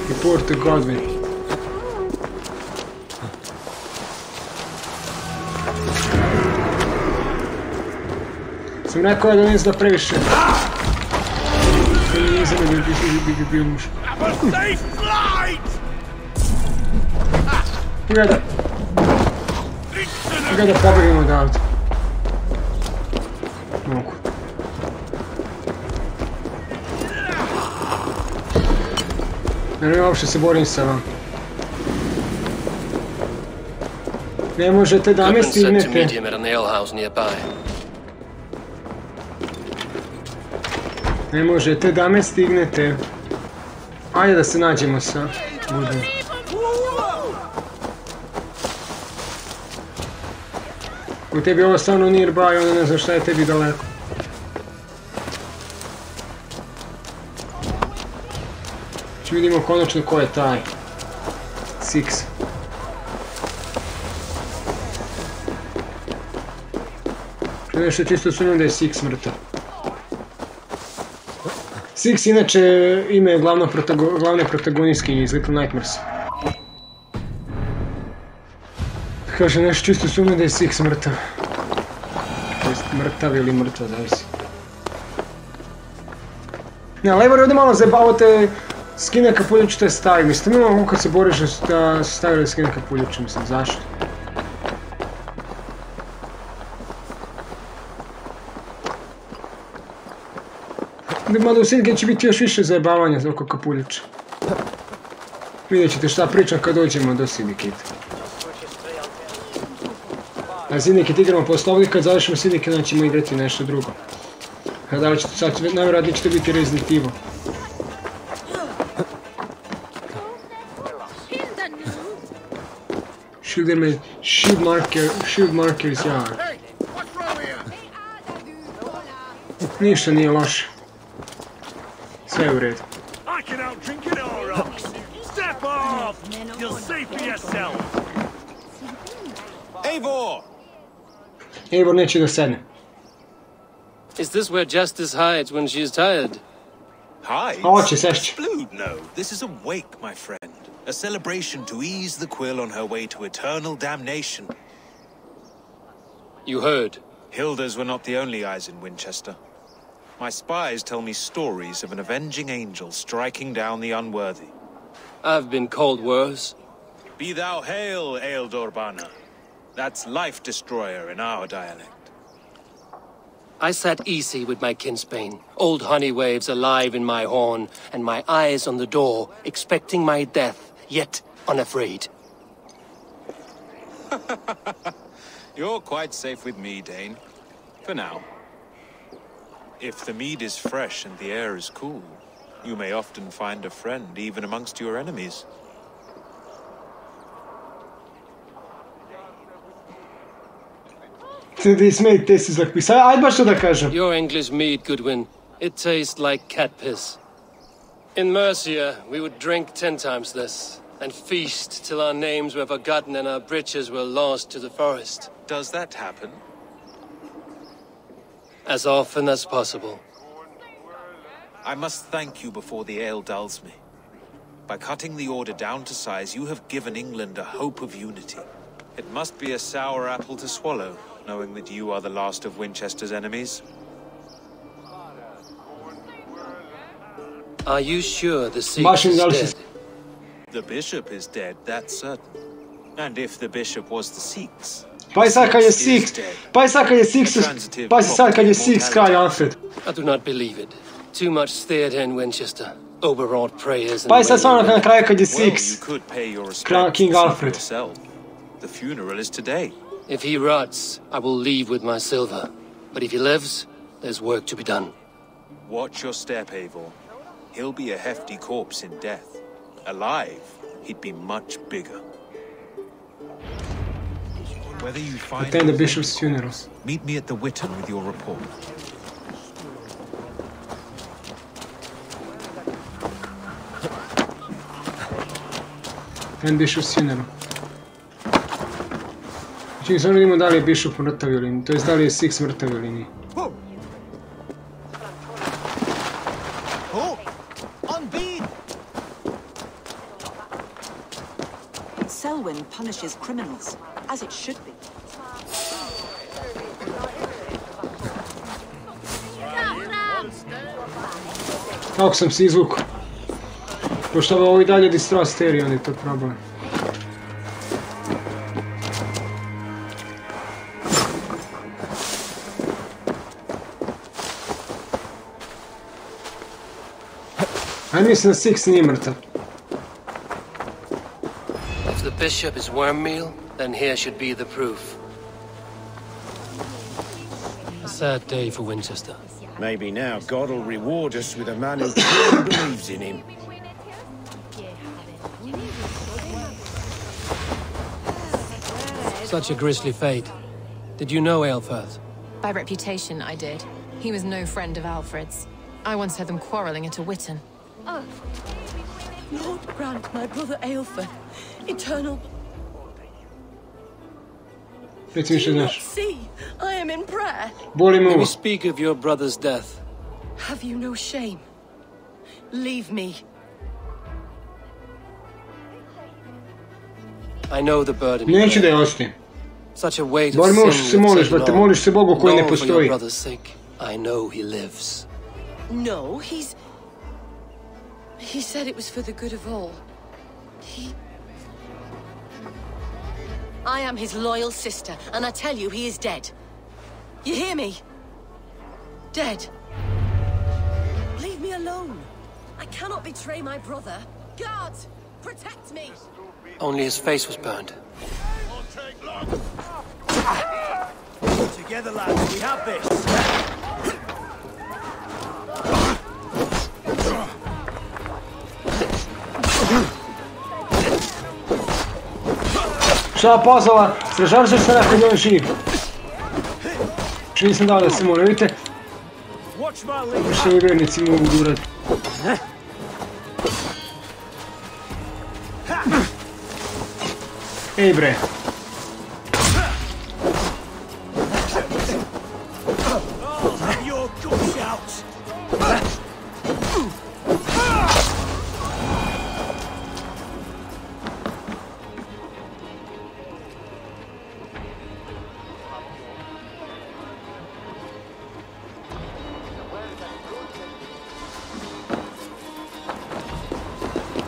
Report to Godwin. Sam rekao da ne zna previše. Ne znam da bi bio muš. Pogledaj. Pogledaj da pobegimo odavde. Mogu. Ne uopšte se borim sa vam. Ne možete da me stignete. Ne možete da me stignete. Ajde da se nađemo sa Budom. U tebi ovo stvarno nearby, onda ne znam šta je tebi daleko. Vidimo konačno ko je taj Six. Nešto čisto sumnjam da je Six mrtav. Six inače ime je glavne protagonistkinje iz Little Nightmares. Kaže nešto čisto sumnjam da je Six mrtav. Mrtav ili mrtva, zavisi. Ne, ali evo ovdje malo zajebavate skine kapuljuču te stavi. Mislim, imamo kad se boriš da su stavili skine kapuljuču, mislim, zašto? Mada u Syndicate će biti još više zajebavanja oko kapuljuča. Vidjet ćete šta pričam kad dođemo do Syndicate. A Syndicate igramo posle ovdje, kad završimo Syndicate, onda ćemo igrati nešto drugo. Da li ćete sad, najvjerojatnije ćete biti Resident Evil. Shield markers, ja. Ništa nije loše. Sve je u redu. Eivor neće da sedne. Is this where Justice hides when she is tired? Hides? No, this is a wake, my friend. A celebration to ease the quill on her way to eternal damnation. You heard. Hilda's were not the only eyes in Winchester. My spies tell me stories of an avenging angel striking down the unworthy. I've been called worse. Be thou hail, Ealdor Bana. That's Life Destroyer in our dialect. I sat easy with my kinsbane, old honey waves alive in my horn, and my eyes on the door, expecting my death, yet unafraid. You're quite safe with me, Dane. For now. If the mead is fresh and the air is cool, you may often find a friend even amongst your enemies. This mead tastes like piss. Ajde baš što da kažem. Your English mead, Goodwin. It tastes like cat piss. In Mercia, we would drink 10 times this, and feast till our names were forgotten and our britches were lost to the forest. Does that happen? As often as possible. I must thank you before the ale dulls me. By cutting the order down to size, you have given England a hope of unity. It must be a sour apple to swallow, knowing that you are the last of Winchester's enemies. Are you sure the Siege is dead? The bishop is dead, that's certain. And if the bishop was the Sikhs, Pa i sad kad je Six kralj Alfred. I do not believe it. Too much theater in Winchester. Overwrought prayers and... Pa i sad stvarno na kraju kad je Six King Alfred. The funeral is today. If he rots, I will leave with my silver. But if he lives, there's work to be done. Watch your step, Eivor. He'll be a hefty corpse in death. Alive, he'd be much bigger. Whether you find Attend the bishop's funeral. Meet me at the Witten with your report. Attend bishop's funeral. Znači, samo vidimo da li je bishop mrtav ili nije. To jest da li je Six mrtav ili nije. whirlwind punishes criminals, as it should be. Kako sam se izvukao? Pošto ovo i dalje distrasteri, on je to problem. Aj mislim da Six nije mrtav. If the bishop is worm meal, then here should be the proof. A sad day for Winchester. Maybe now God will reward us with a man who truly believes in him. Such a grisly fate. Did you know Aelfirth? By reputation, I did. He was no friend of Alfred's. I once heard them quarreling at a Witten. Lord grant my brother Aelfir eternal... Do you not see? I am in prayer. May we speak of your brother's death? Have you no shame? Leave me. I know the burden. Neću da je ostavim. Such a weight Bar of možeš se sin moliš, you've ba te taken moliš se Bogu koji ne on. For your postoji. brother's sake, I know he lives. No, he said it was for the good of all. I am his loyal sister, and I tell you, he is dead. You hear me? Dead. Leave me alone. I cannot betray my brother. Guards, protect me. Only his face was burned. Together, lads, we have this. Šta pozvala? Sražavaš se nekako da on živ. Što nisam dao da se mora, vidite? Što ovi vernici mogu urati. Ej bre.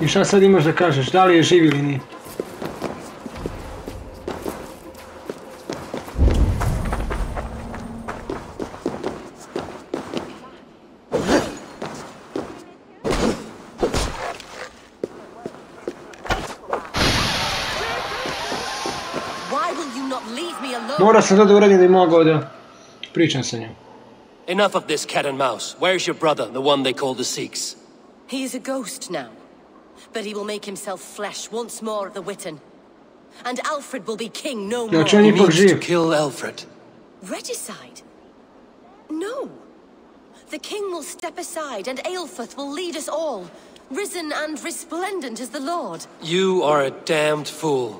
I šta sad imaš da kažeš, da li je živ ili nije? Mora sam to da uradim da bi mogao da pričam sa njom. Enough of this cat and mouse. Where's your brother, the one they call the Sikhs? He is a ghost now, but he will make himself flesh once more at the Witten. And Alfred will be king no more. Znači on He ipak means živ. to kill Alfred. Regicide? No. The king will step aside and Aelfirth will lead us all, risen and resplendent as the Lord. You are a damned fool.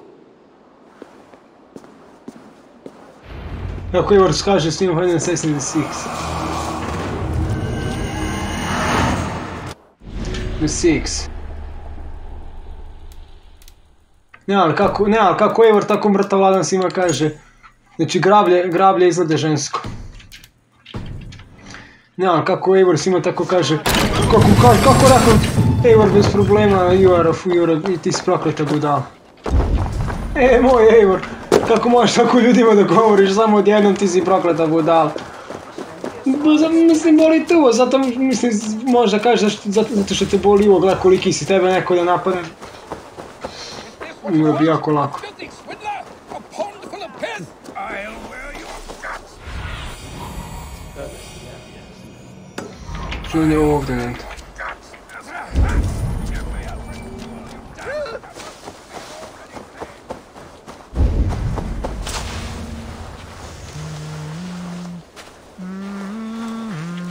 Kako Ivor skaže s njim Final Fantasy VI. The Six. Ne, ali kako Eivor tako mrtavladan svima kaže. Znači grablje izgleda žensko. Ne, ali kako Eivor svima tako kaže. Kako rekao Eivor bez problema, i ti si prokleta budala. Moj Eivor, kako možeš tako ljudima da govoriš, samo odjednom ti si prokleta budala. Mislim, boli tu, zato mislim, možda kažeš zato što te boli uvo, gleda koliki si, tebe neko da napadne. Bilo bi jako lako. Što je ovdje nešto?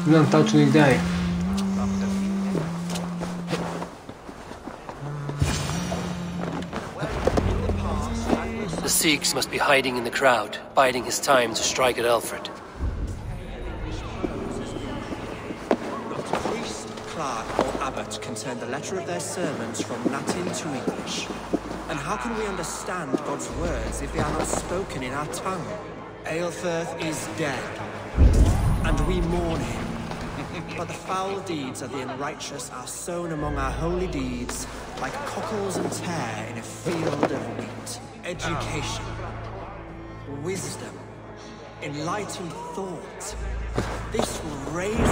Znam tačno gdje je. The Sikhs must be hiding in the crowd, biding his time to strike at Alfred. Priest, clerk, or abbot can turn the letter of their sermons from Latin to English. And how can we understand God's words if they are not spoken in our tongue? Aelfirth is dead, and we mourn him. But the foul deeds of the unrighteous are sown among our holy deeds, like cockles and tare in a field of wheat. Education, wisdom, enlightened thought. This will raise...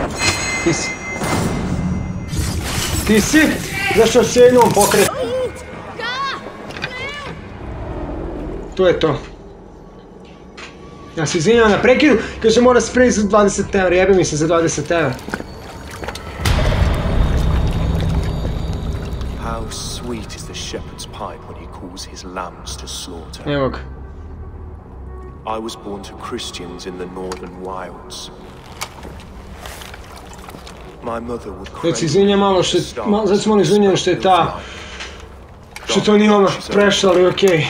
Ti si? Zašto se jednom pokret? To je to. Ja se izvinjam na prekidu, kaže mora se spremiti za 20 €, jebe mi se za 20 €. How sweet is the shepherd's pipe when he calls his lambs to slaughter. Evo ga. I was born to Christians in the northern wilds. My mother would crave... Znači izvinjam malo što je... Zato smo izvinjam što je ta... Što to nije ono prešlo, ali okej.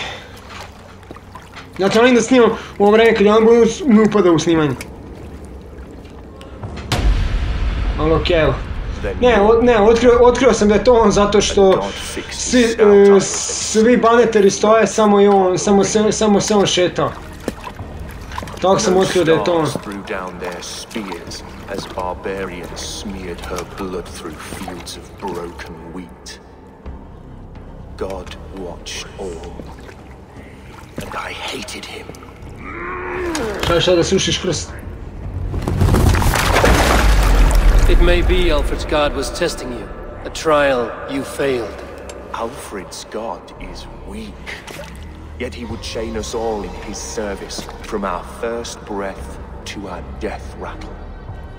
Ja to volim da snimam u ovo vreme kad je on mi upada u snimanje. Ali okej, evo. Ne, otkrio sam da je to on zato što svi baneteri stoje, samo je on, samo se on šetao. Tako sam otkrio da je to on. As barbarians smeared her blood through fields of broken wheat. God watched all, and I hated him. Šta da sušiš prst? It may be Alfred's God was testing you. A trial you failed. Alfred's God is weak, yet he would chain us all in his service, from our first breath to our death rattle.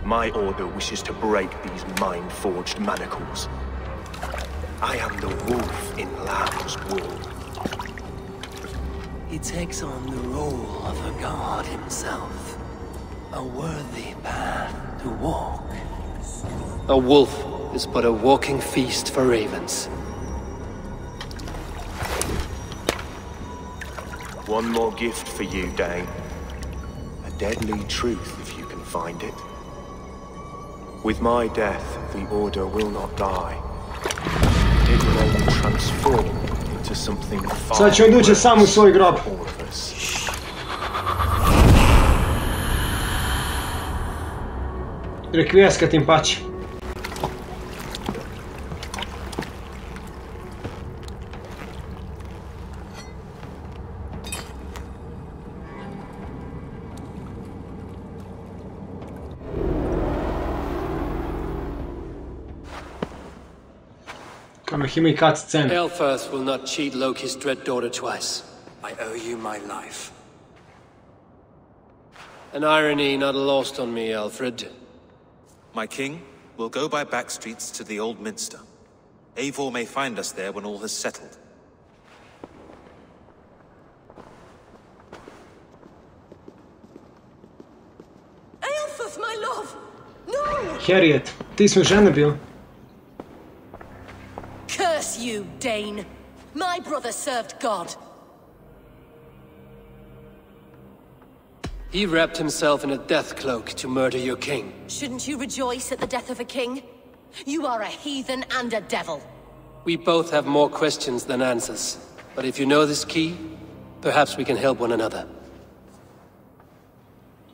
My order wishes to break these mind-forged manacles. I am the wolf in lamb's wool. He takes on the role of a god himself. A worthy path to walk. A wolf is but a walking feast for ravens. One more gift for you, Dane. A deadly truth, if you can find it. With my death, the Order will not die. It will only transform into something far Sad će on duće sam u svoj grob. Rekvijeska tim pači. Ima i cut scene. Aelfirth will not cheat Loki's dread daughter twice. I owe you my life. An irony not lost on me, Alfred. My king, we'll go by back streets to the Old Minster. Eivor may find us there when all has settled. Aelfirth, my love! No! Harriet, ti smo žene bili. Curse you, Dane! My brother served God. He wrapped himself in a death cloak to murder your king. Shouldn't you rejoice at the death of a king? You are a heathen and a devil. We both have more questions than answers. But if you know this key, perhaps we can help one another.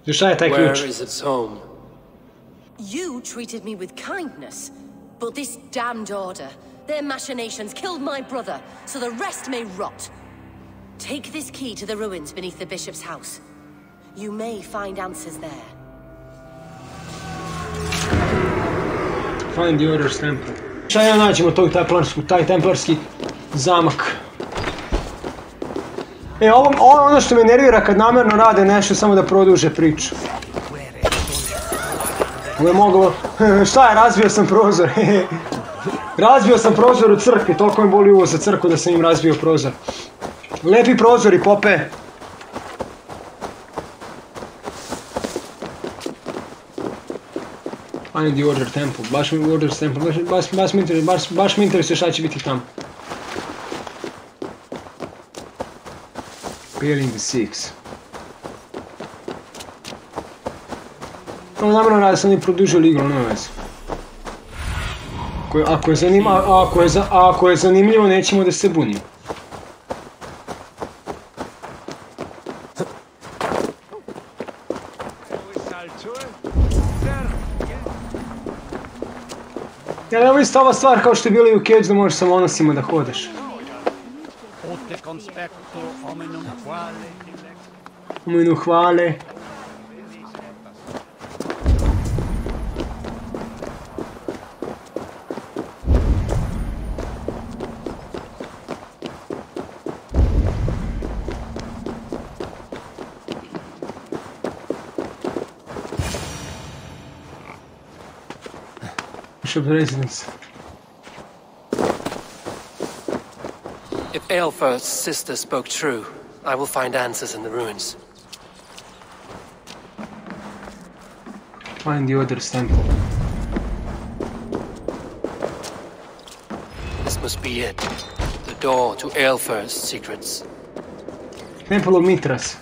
Where is its home? You treated me with kindness, but this damned order, their machinations killed my brother, so the rest may rot. Take this key to the ruins beneath the bishop's house. You may find answers there. Find the order's temple. Šta ja nađemo taj templarski zamak? Ono što me nervira kad namjerno rade nešto samo da produže priču. Ovo je moglo... Šta je, razbio sam prozor. Razbio sam prozor u crkvi, toliko mi boli uvo za crkvu da sam im razbio prozor. Lepi prozori, pope. Find the order temple, baš mi order temple, baš mi interesuje šta će biti tamo. Building the Six. Ono namjerno radi, sam im produžio igru, nema veze. Ako je zanimljivo, nećemo da se bunimo. ista ova stvar kao što je bilo i u Cage da možeš sa monosima da hodeš. Omenu hvale. Bishop residence. If Aelfir's sister spoke true, I will find answers in the ruins. Find the Other's temple. This must be it. The door to Aelfir's secrets. Temple of Mithras.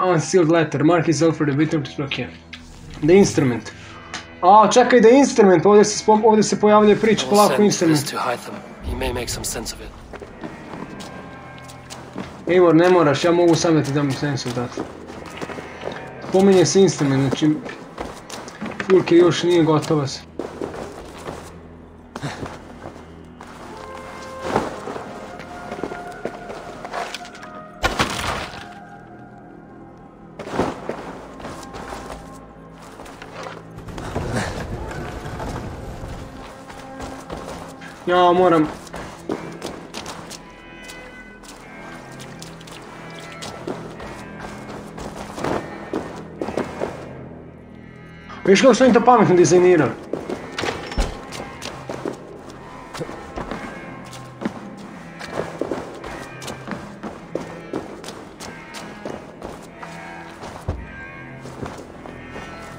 Unsealed letter. Mark is for the bitter okay. The instrument. A, čekaj, da je instrument, ovdje se pojavljuje priča, polako instrument. He may make some sense of it. Eivor, ne moraš, ja mogu sam da ti dam sensu dati. Spominje se instrument, znači... Fulke još nije gotova se. Ja moram... Viš kako su oni to pametno dizajnirali?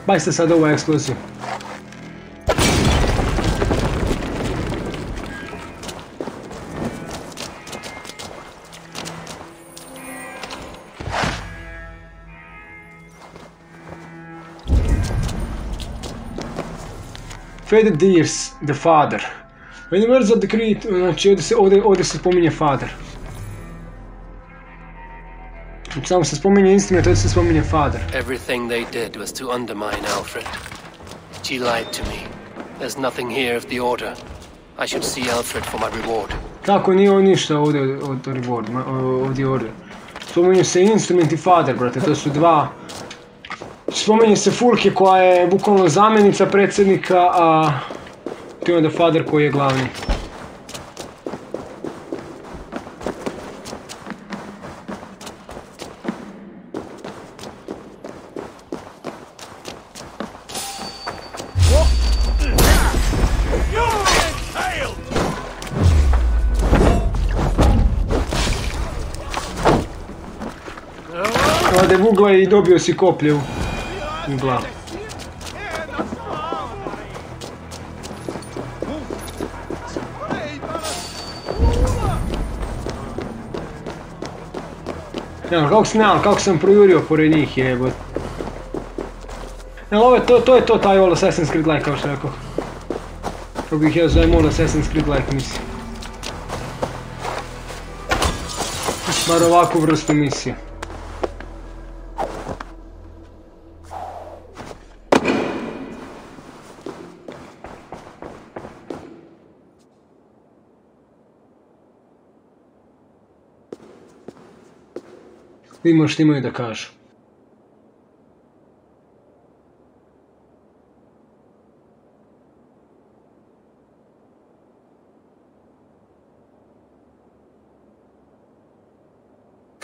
Baj se sad ovu eksploziju. Faded Deers, the father. When the words of the creed, znači ovdje se spominje father. Samo se spominje instrument, ovdje se spominje father. Everything they did was to undermine Alfred. She lied to me. There's nothing here of the order. I should see Alfred for my reward. Tako, nije ovo ništa ovdje od reward, ovdje order. Spominje se instrument i father, brate, to su dva... Spominje se Fulke koja je bukvalno zamjenica predsjednika, a tu je onda father koji je glavni. Ode vugla i dobio si koplje u glavu. Kako sam projurio pored njih, jebot. Ovo je to taj all Assassin's Creed like, kao što rekao. Kako bih ja zovem all Assassin's Creed like misiju. Bar ovakvu vrstu misije. Vidimo što imaju da kažu.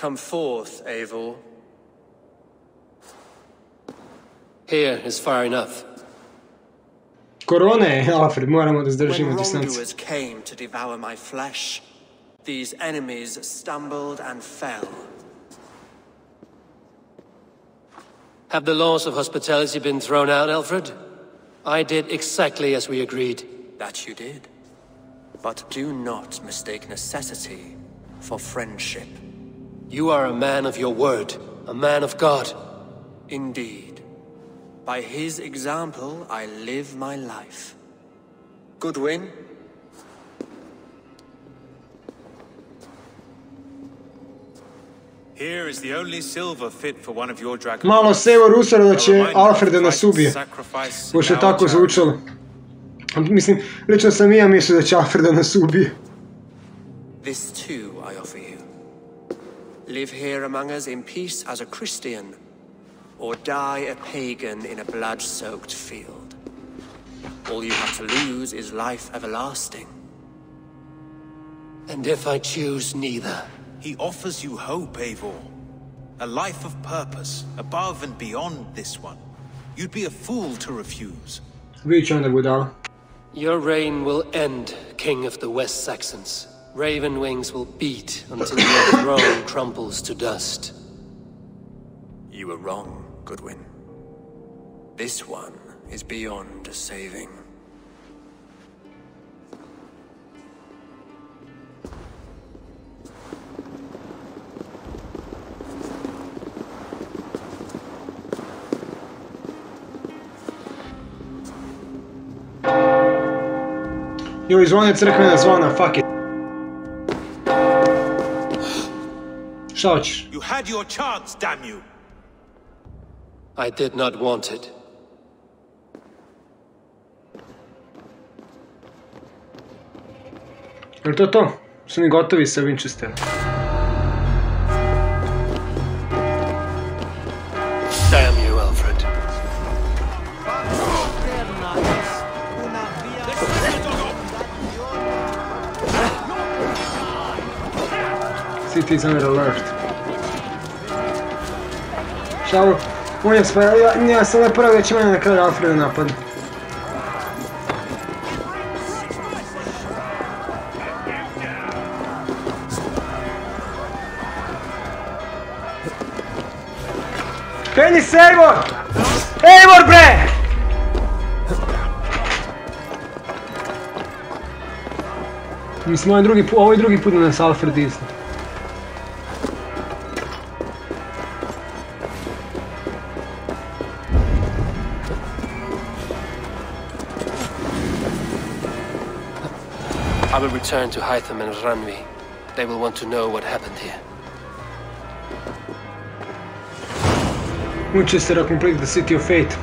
Come forth, Eivor. Here is far enough. Korone, Alfred, moramo da zdržimo When distancu. wrongdoers came to devour my flesh, these enemies stumbled and fell. Have the laws of hospitality been thrown out, Alfred? I did exactly as we agreed. That you did. But do not mistake necessity for friendship. You are a man of your word, a man of God. Indeed. By his example, I live my life. Goodwin? Here is the only silver fit for one of your dragons. Malo se Eivor usaro da će Alfred da nas ubije. Pošto je tako zvučalo. Mislim, lično sam i ja mislio da će Alfred da nas ubije. This too I offer you. Live here among us in peace as a Christian, or die a pagan in a blood-soaked field. All you have to lose is life everlasting. And if I choose neither? He offers you hope, Eivor. A life of purpose, above and beyond this one. You'd be a fool to refuse. Vidit će onda budala. Your reign will end, King of the West Saxons. Raven wings will beat until your throne crumbles to dust. You were wrong, Goodwin. This one is beyond saving. Joj, zvone crkvena zvona, fuck it. Šta hoćeš? You had your chance, damn you! I did not want it. Je li to to? Su ni gotovi sa Winchesterom. Damn you, Alfred. Citizen alert. Šta ovo? On je ja sam napravio da će mene na kraju Alfreda napadne. Penji se, Eivor! Eivor, bre! Mislim, ovo je drugi put da nas Alfred izda. I will return to Hytham and Ranvi. They will want to know what happened here. Winchester complete the City of Fate.